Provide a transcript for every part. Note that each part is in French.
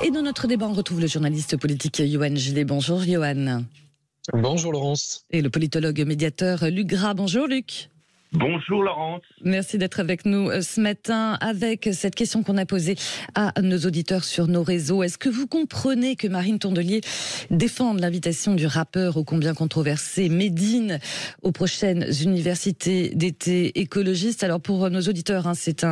Et dans notre débat, on retrouve le journaliste politique Yohann Gillet. Bonjour Yohann. Bonjour Laurence. Et le politologue médiateur Luc Gras. Bonjour Luc. Bonjour Laurence. Merci d'être avec nous ce matin avec cette question qu'on a posée à nos auditeurs sur nos réseaux. Est-ce que vous comprenez que Marine Tondelier défende l'invitation du rappeur ô combien controversé Medine aux prochaines universités d'été écologistes? Alors pour nos auditeurs, c'est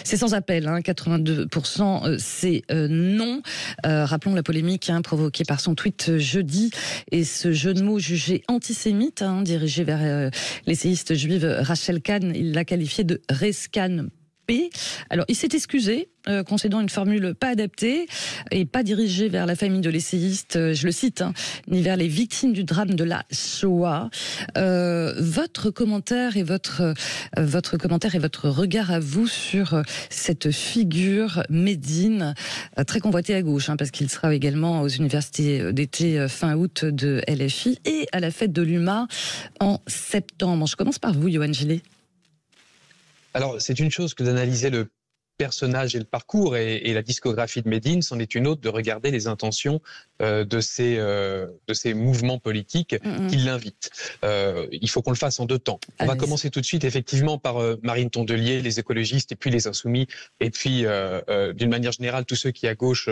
sans appel, 82% c'est non. Rappelons la polémique provoquée par son tweet jeudi et ce jeu de mots jugé antisémite dirigé vers l'essayiste juive Rachel Kahn, il l'a qualifié de rescan P. Alors, il s'est excusé, concédant une formule pas adaptée et pas dirigée vers la famille de l'essayiste, je le cite, ni vers les victimes du drame de la Shoah. Votre commentaire et votre regard à vous sur cette figure Medine, très convoitée à gauche, parce qu'il sera également aux universités d'été fin août de LFI et à la fête de l'UMA en septembre. Je commence par vous, Yohann Gillet. Alors, c'est une chose que d'analyser le personnage et le parcours et la discographie de Medine, c'en est une autre de regarder les intentions de ces mouvements politiques qui l'invitent. Il faut qu'on le fasse en deux temps. On va commencer tout de suite effectivement par Marine Tondelier, les écologistes et puis les insoumis et puis d'une manière générale tous ceux qui à gauche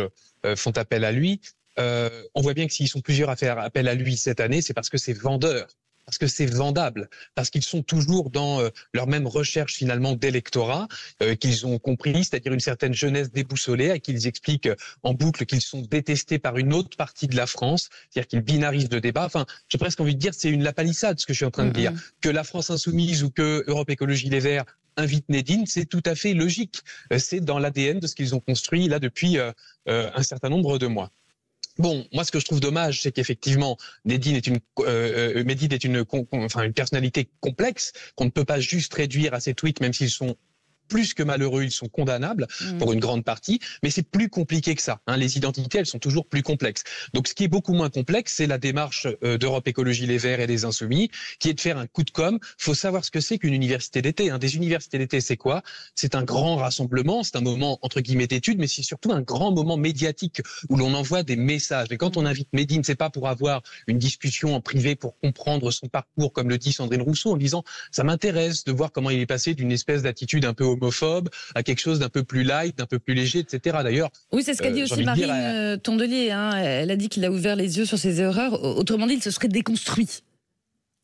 font appel à lui. On voit bien que s'ils sont plusieurs à faire appel à lui cette année, c'est parce que c'est vendeur. Parce que c'est vendable, parce qu'ils sont toujours dans leur même recherche finalement d'électorat qu'ils ont compris, c'est-à-dire une certaine jeunesse déboussolée, à qui ils expliquent en boucle qu'ils sont détestés par une autre partie de la France, c'est-à-dire qu'ils binarisent le débat. Enfin, j'ai presque envie de dire c'est la palissade ce que je suis en train de dire. Que la France Insoumise ou que Europe Écologie Les Verts invite Medine, c'est tout à fait logique. C'est dans l'ADN de ce qu'ils ont construit là depuis un certain nombre de mois. Bon, moi, ce que je trouve dommage, c'est qu'effectivement, Medine est une personnalité complexe qu'on ne peut pas juste réduire à ses tweets, même s'ils sont plus que malheureux, ils sont condamnables pour une grande partie, mais c'est plus compliqué que ça. Les identités, elles sont toujours plus complexes. Donc, ce qui est beaucoup moins complexe, c'est la démarche d'Europe Écologie Les Verts et des Insoumis, qui est de faire un coup de com'. Faut savoir ce que c'est qu'une université d'été. Des universités d'été, c'est quoi? C'est un grand rassemblement, c'est un moment entre guillemets d'études, mais c'est surtout un grand moment médiatique où l'on envoie des messages. Et quand on invite Medine, c'est pas pour avoir une discussion en privé pour comprendre son parcours, comme le dit Sandrine Rousseau, en disant ça m'intéresse de voir comment il est passé d'une espèce d'attitude un peu homophobe à quelque chose d'un peu plus light, d'un peu plus léger, etc. D'ailleurs, oui, c'est ce qu'a dit aussi Marine Tondelier. Elle a dit qu'il a ouvert les yeux sur ses erreurs. Autrement dit, il se serait déconstruit.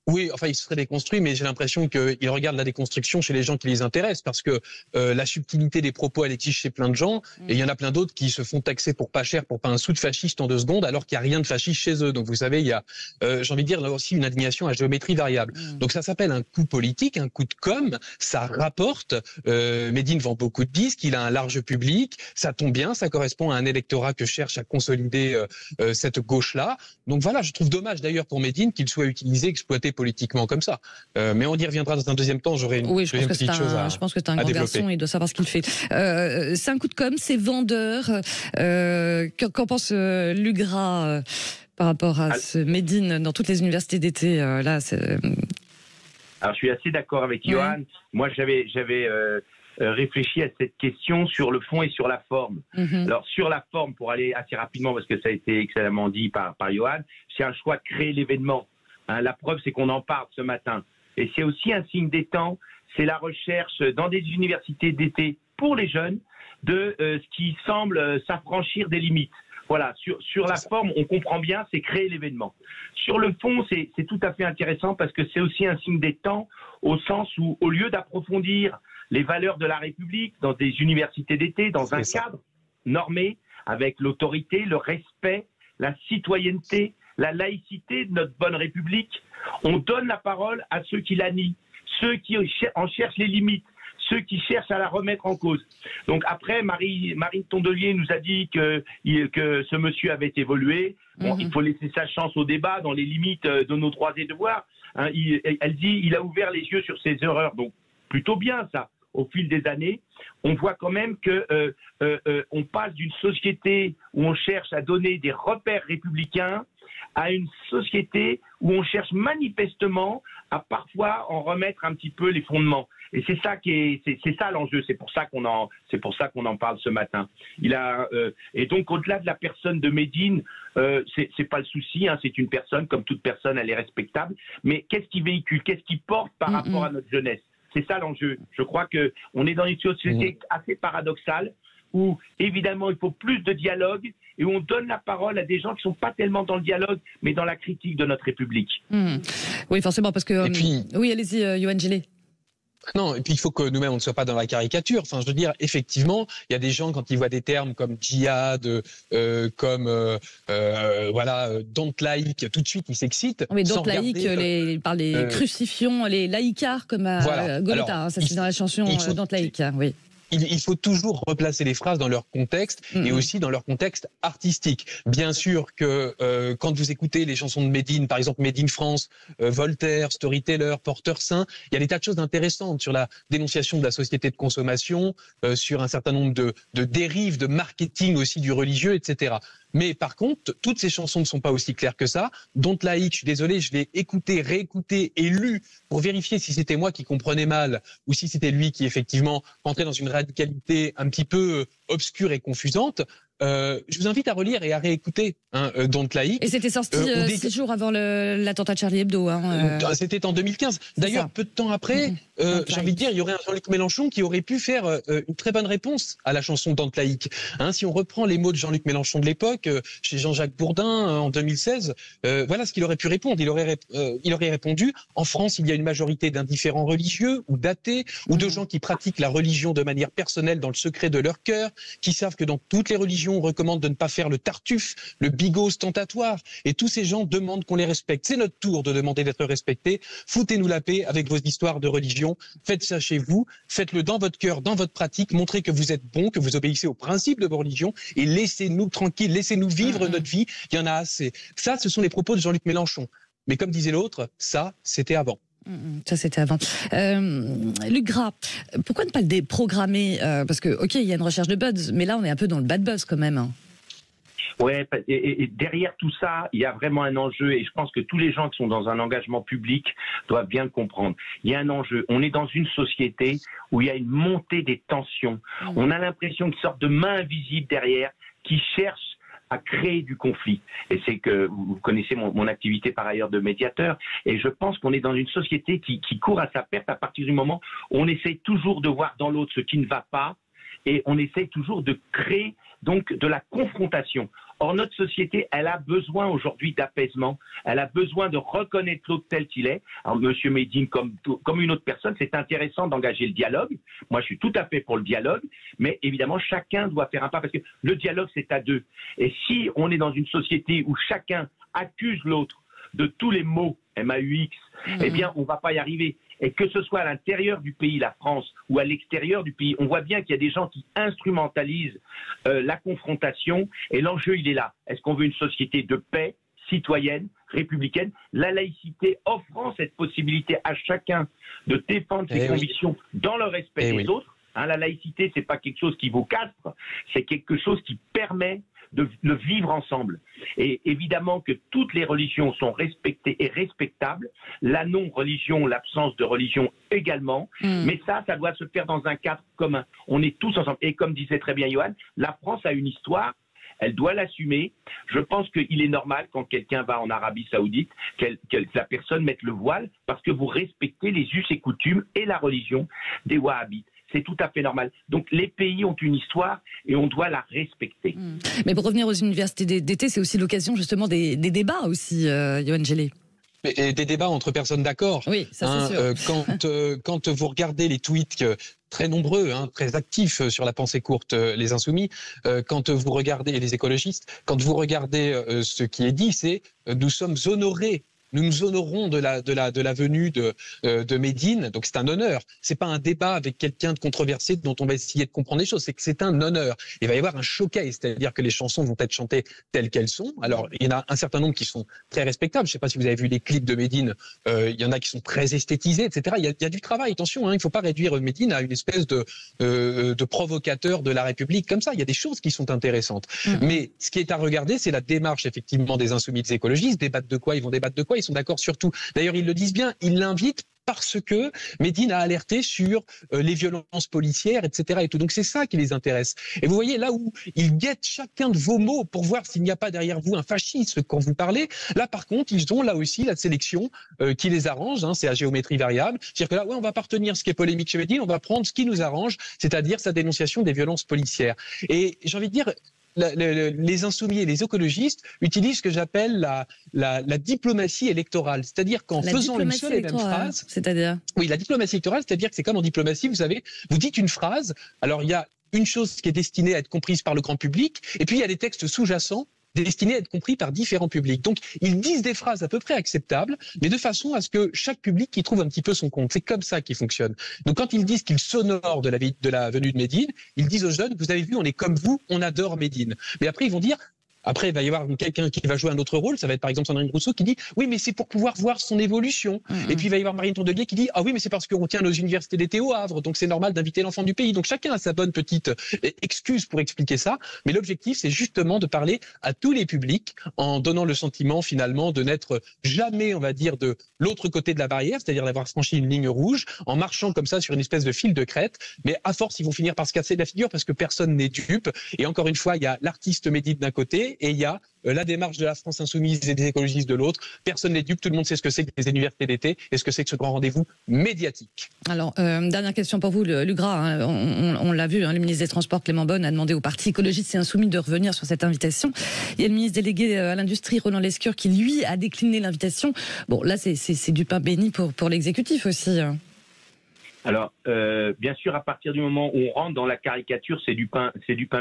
Oui, enfin, il serait déconstruit, mais j'ai l'impression qu'il regarde la déconstruction chez les gens qui les intéressent, parce que la subtilité des propos, elle existe chez plein de gens, et il y en a plein d'autres qui se font taxer pour pas cher, pour pas un sou de fasciste en 2 secondes, alors qu'il n'y a rien de fasciste chez eux. Donc vous savez, il y a, j'ai envie de dire, là aussi une indignation à géométrie variable. Donc ça s'appelle un coup politique, un coup de com', ça rapporte. Medine vend beaucoup de disques, il a un large public, ça tombe bien, ça correspond à un électorat que cherche à consolider cette gauche-là. Donc voilà, je trouve dommage d'ailleurs pour Medine qu'il soit utilisé, exploité politiquement comme ça. Mais on y reviendra dans un deuxième temps, j'aurai une deuxième petite chose à je pense que c'est un grand développer. garçon, il doit savoir ce qu'il fait. C'est un coup de com', c'est vendeur. Qu'en pense Luc Gras par rapport à ce Medine dans toutes les universités d'été là Alors je suis assez d'accord avec Yohann. Moi j'avais réfléchi à cette question sur le fond et sur la forme. Alors sur la forme, pour aller assez rapidement, parce que ça a été excellemment dit par Yohann, c'est un choix de créer l'événement. La preuve, c'est qu'on en parle ce matin. Et c'est aussi un signe des temps, c'est la recherche dans des universités d'été pour les jeunes de ce qui semble s'affranchir des limites. Voilà, sur la forme, on comprend bien, c'est créer l'événement. Sur le fond, c'est tout à fait intéressant parce que c'est aussi un signe des temps au sens où, au lieu d'approfondir les valeurs de la République dans des universités d'été, dans un cadre normé, avec l'autorité, le respect, la citoyenneté, la laïcité de notre bonne République, on donne la parole à ceux qui la nient, ceux qui en cherchent les limites, ceux qui cherchent à la remettre en cause. Donc après, Marine Tondelier nous a dit que ce monsieur avait évolué. Bon, il faut laisser sa chance au débat dans les limites de nos droits et devoirs. Elle dit il a ouvert les yeux sur ses erreurs. Donc plutôt bien ça. au fil des années, on voit quand même que on passe d'une société où on cherche à donner des repères républicains à une société où on cherche manifestement à parfois en remettre un petit peu les fondements. Et c'est ça c'est ça l'enjeu. C'est pour ça qu'on en parle ce matin. Et donc au-delà de la personne de Médine, c'est pas le souci. Hein, c'est une personne, comme toute personne, elle est respectable. Mais qu'est-ce qu'il véhicule, qu'est-ce qu'il porte par rapport à notre jeunesse? C'est ça l'enjeu. Je crois que on est dans une société assez paradoxale où évidemment il faut plus de dialogue et où on donne la parole à des gens qui ne sont pas tellement dans le dialogue, mais dans la critique de notre République. Oui, forcément, parce que... oui, allez-y, Yohann Gillet. Non, et puis il faut que nous-mêmes, on ne soit pas dans la caricature. Enfin, je veux dire, effectivement, il y a des gens, quand ils voient des termes comme djihad, don't like, tout de suite, ils s'excitent. Oui, don't like, par les crucifions, les laïcards, comme à Golgotha. Ça, c'est dans la chanson don't like, oui. Il faut toujours replacer les phrases dans leur contexte et aussi dans leur contexte artistique. Bien sûr que quand vous écoutez les chansons de Médine, par exemple Médine France, Voltaire, Storyteller, Porteur Saint, il y a des tas de choses intéressantes sur la dénonciation de la société de consommation, sur un certain nombre de dérives, de marketing aussi du religieux, etc. Mais par contre, toutes ces chansons ne sont pas aussi claires que ça. Don't Like, je suis désolé, je l'ai écouté, réécouté et lu pour vérifier si c'était moi qui comprenais mal ou si c'était lui qui effectivement rentrait dans une radicalité un petit peu obscure et confusante. Je vous invite à relire et à réécouter Don't Like. Et c'était sorti 6 jours avant l'attentat de Charlie Hebdo. C'était en 2015. D'ailleurs, peu de temps après, j'ai envie de dire, il y aurait un Jean-Luc Mélenchon qui aurait pu faire une très bonne réponse à la chanson Don't Like. Si on reprend les mots de Jean-Luc Mélenchon de l'époque, chez Jean-Jacques Bourdin en 2016, voilà ce qu'il aurait pu répondre. Il aurait répondu, en France, il y a une majorité d'indifférents religieux ou d'athées ou de gens qui pratiquent la religion de manière personnelle dans le secret de leur cœur, qui savent que dans toutes les religions, on recommande de ne pas faire le tartuffe, le bigot ostentatoire. Et tous ces gens demandent qu'on les respecte. C'est notre tour de demander d'être respectés. Foutez-nous la paix avec vos histoires de religion. Faites ça chez vous. Faites-le dans votre cœur, dans votre pratique. Montrez que vous êtes bon, que vous obéissez aux principes de vos religions. Et laissez-nous tranquilles. Laissez-nous vivre notre vie. Il y en a assez. Ça, ce sont les propos de Jean-Luc Mélenchon. Mais comme disait l'autre, ça, c'était avant. Ça, c'était avant. Luc Gras, pourquoi ne pas le déprogrammer parce que, ok, il y a une recherche de buzz, mais là, on est un peu dans le bad buzz quand même. Ouais, et derrière tout ça, il y a vraiment un enjeu, et je pense que tous les gens qui sont dans un engagement public doivent bien le comprendre. Il y a un enjeu. On est dans une société où il y a une montée des tensions. On a l'impression qu'il y a une sorte de main invisible derrière qui cherche à créer du conflit. Et c'est que vous connaissez mon activité par ailleurs de médiateur, et je pense qu'on est dans une société qui court à sa perte à partir du moment où on essaye toujours de voir dans l'autre ce qui ne va pas, et on essaye toujours de créer donc de la confrontation. Or, notre société, elle a besoin aujourd'hui d'apaisement, elle a besoin de reconnaître l'autre tel qu'il est. Alors, Monsieur Médine, comme une autre personne, c'est intéressant d'engager le dialogue. Moi, je suis tout à fait pour le dialogue, mais évidemment, chacun doit faire un pas, parce que le dialogue, c'est à deux. Et si on est dans une société où chacun accuse l'autre de tous les maux, MAUX, eh bien, on ne va pas y arriver. Et que ce soit à l'intérieur du pays, la France, ou à l'extérieur du pays, on voit bien qu'il y a des gens qui instrumentalisent la confrontation. Et l'enjeu, il est là. Est-ce qu'on veut une société de paix, citoyenne, républicaine? La laïcité offrant cette possibilité à chacun de défendre ses convictions dans le respect des autres. La laïcité, c'est pas quelque chose qui vous castre, c'est quelque chose qui permet de le vivre ensemble. Et évidemment que toutes les religions sont respectées et respectables, la non-religion, l'absence de religion également, mais ça doit se faire dans un cadre commun. On est tous ensemble. Et comme disait très bien Yohann, la France a une histoire, elle doit l'assumer. Je pense qu'il est normal, quand quelqu'un va en Arabie Saoudite, que la personne mette le voile, parce que vous respectez les us et coutumes et la religion des Wahhabites. C'est tout à fait normal. Donc les pays ont une histoire et on doit la respecter. Mais pour revenir aux universités d'été, c'est aussi l'occasion justement des débats aussi, Yohann Gillet. Et des débats entre personnes d'accord. Oui, ça c'est sûr. Quand vous regardez les tweets très nombreux, très actifs sur la pensée courte, les insoumis, quand vous regardez les écologistes, quand vous regardez ce qui est dit, c'est nous sommes honorés nous nous honorons de la venue de Médine. Donc c'est un honneur. C'est pas un débat avec quelqu'un de controversé dont on va essayer de comprendre les choses. C'est que c'est un honneur. Il va y avoir un showcase, c'est-à-dire que les chansons vont être chantées telles qu'elles sont. Alors il y en a un certain nombre qui sont très respectables. Je sais pas si vous avez vu les clips de Médine. Il y en a qui sont très esthétisés, etc. Il y a du travail. Attention, hein, il faut pas réduire Médine à une espèce de provocateur de la République comme ça. Il y a des choses qui sont intéressantes. Mais ce qui est à regarder, c'est la démarche effectivement des insoumis, des écologistes. Débattent de quoi? Ils vont débattre de quoi? Ils sont d'accord sur tout. D'ailleurs, ils le disent bien. Ils l'invitent parce que Médine a alerté sur les violences policières, etc. Et tout. Donc c'est ça qui les intéresse. Et vous voyez là où ils guettent chacun de vos mots pour voir s'il n'y a pas derrière vous un fascisme quand vous parlez. Là par contre, ils ont là aussi la sélection qui les arrange. Hein, c'est à géométrie variable. C'est-à-dire que là, ouais, on va pas retenir ce qui est polémique chez Médine, on va prendre ce qui nous arrange, c'est-à-dire sa dénonciation des violences policières. Et j'ai envie de dire, les insoumis et les écologistes utilisent ce que j'appelle la diplomatie électorale. C'est-à-dire qu'en faisant une seule et même phrase... C'est-à-dire ? Oui, la diplomatie électorale, c'est-à-dire que c'est comme en diplomatie, vous savez, vous dites une phrase, alors il y a une chose qui est destinée à être comprise par le grand public, et puis il y a des textes sous-jacents destinés à être compris par différents publics. Donc, ils disent des phrases à peu près acceptables, mais de façon à ce que chaque public y trouve un petit peu son compte. C'est comme ça qu'ils fonctionnent. Donc, quand ils disent qu'ils s'honorent de la venue de Médine, ils disent aux jeunes, vous avez vu, on est comme vous, on adore Médine. Mais après, ils vont dire, après, il va y avoir quelqu'un qui va jouer un autre rôle. Ça va être par exemple Sandrine Rousseau qui dit oui, mais c'est pour pouvoir voir son évolution. Et puis il va y avoir Marine Tondelier qui dit ah oui, mais c'est parce qu'on tient nos universités d'été au Havre, donc c'est normal d'inviter l'enfant du pays. Donc chacun a sa bonne petite excuse pour expliquer ça. Mais l'objectif, c'est justement de parler à tous les publics en donnant le sentiment finalement de n'être jamais, on va dire, de l'autre côté de la barrière, c'est-à-dire d'avoir franchi une ligne rouge en marchant comme ça sur une espèce de fil de crête. Mais à force, ils vont finir par se casser la figure parce que personne n'est dupe. Et encore une fois, il y a l'artiste Médine d'un côté et il y a la démarche de la France insoumise et des écologistes de l'autre. Personne n'est dupe, tout le monde sait ce que c'est que les universités d'été et ce que c'est que ce grand rendez-vous médiatique. Alors, dernière question pour vous, Lugras. Hein, on l'a vu, hein, le ministre des Transports, Clément Beaune, a demandé au parti écologiste et insoumis de revenir sur cette invitation. Il y a le ministre délégué à l'industrie, Roland Lescure, qui, lui, a décliné l'invitation. Bon, là, c'est du pain béni pour l'exécutif aussi. Alors, bien sûr, à partir du moment où on rentre dans la caricature, c'est du pain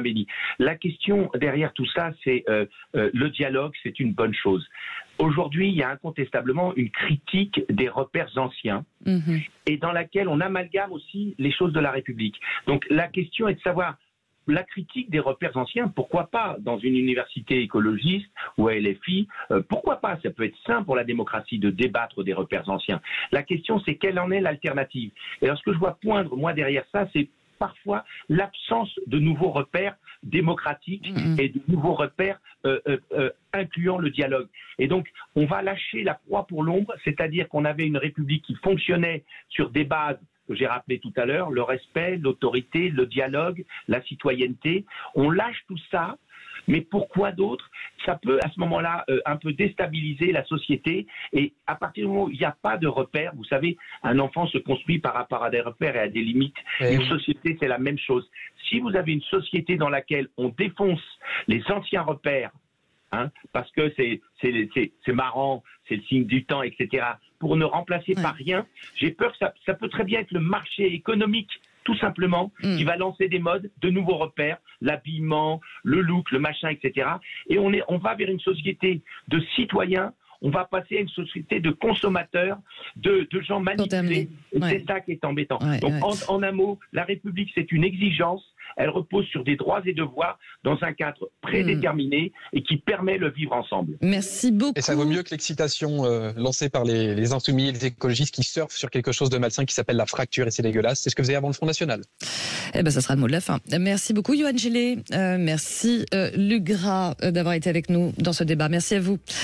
béni. La question derrière tout ça, c'est le dialogue, c'est une bonne chose. Aujourd'hui, il y a incontestablement une critique des repères anciens et dans laquelle on amalgame aussi les choses de la République. Donc, la question est de savoir la critique des repères anciens, pourquoi pas dans une université écologiste ou à LFI, pourquoi pas? Ça peut être sain pour la démocratie de débattre des repères anciens. La question, c'est quelle en est l'alternative? Et alors, ce que je vois poindre, moi, derrière ça, c'est parfois l'absence de nouveaux repères démocratiques et de nouveaux repères incluant le dialogue. Et donc, on va lâcher la proie pour l'ombre, c'est-à-dire qu'on avait une République qui fonctionnait sur des bases que j'ai rappelé tout à l'heure, le respect, l'autorité, le dialogue, la citoyenneté. On lâche tout ça, mais pourquoi d'autre? Ça peut à ce moment-là un peu déstabiliser la société et à partir du moment où il n'y a pas de repères, vous savez, un enfant se construit par rapport à des repères et à des limites. Une société, c'est la même chose. Si vous avez une société dans laquelle on défonce les anciens repères, parce que c'est marrant, c'est le signe du temps, etc., pour ne remplacer par rien, j'ai peur que ça peut très bien être le marché économique, tout simplement, qui va lancer des modes, de nouveaux repères, l'habillement, le look, le machin, etc. Et on va vers une société de citoyens, on va passer à une société de consommateurs, de gens manipulés. Et c'est ça qui est embêtant. Donc, en un mot, la République, c'est une exigence. Elle repose sur des droits et devoirs dans un cadre prédéterminé et qui permet le vivre ensemble. Merci beaucoup. Et ça vaut mieux que l'excitation lancée par les insoumis et les écologistes qui surfent sur quelque chose de malsain qui s'appelle la fracture et c'est dégueulasse. C'est ce que vous avez avant le Front National. Eh ben, ça sera le mot de la fin. Merci beaucoup, Yohann Gélé. Merci, Lugras, d'avoir été avec nous dans ce débat. Merci à vous.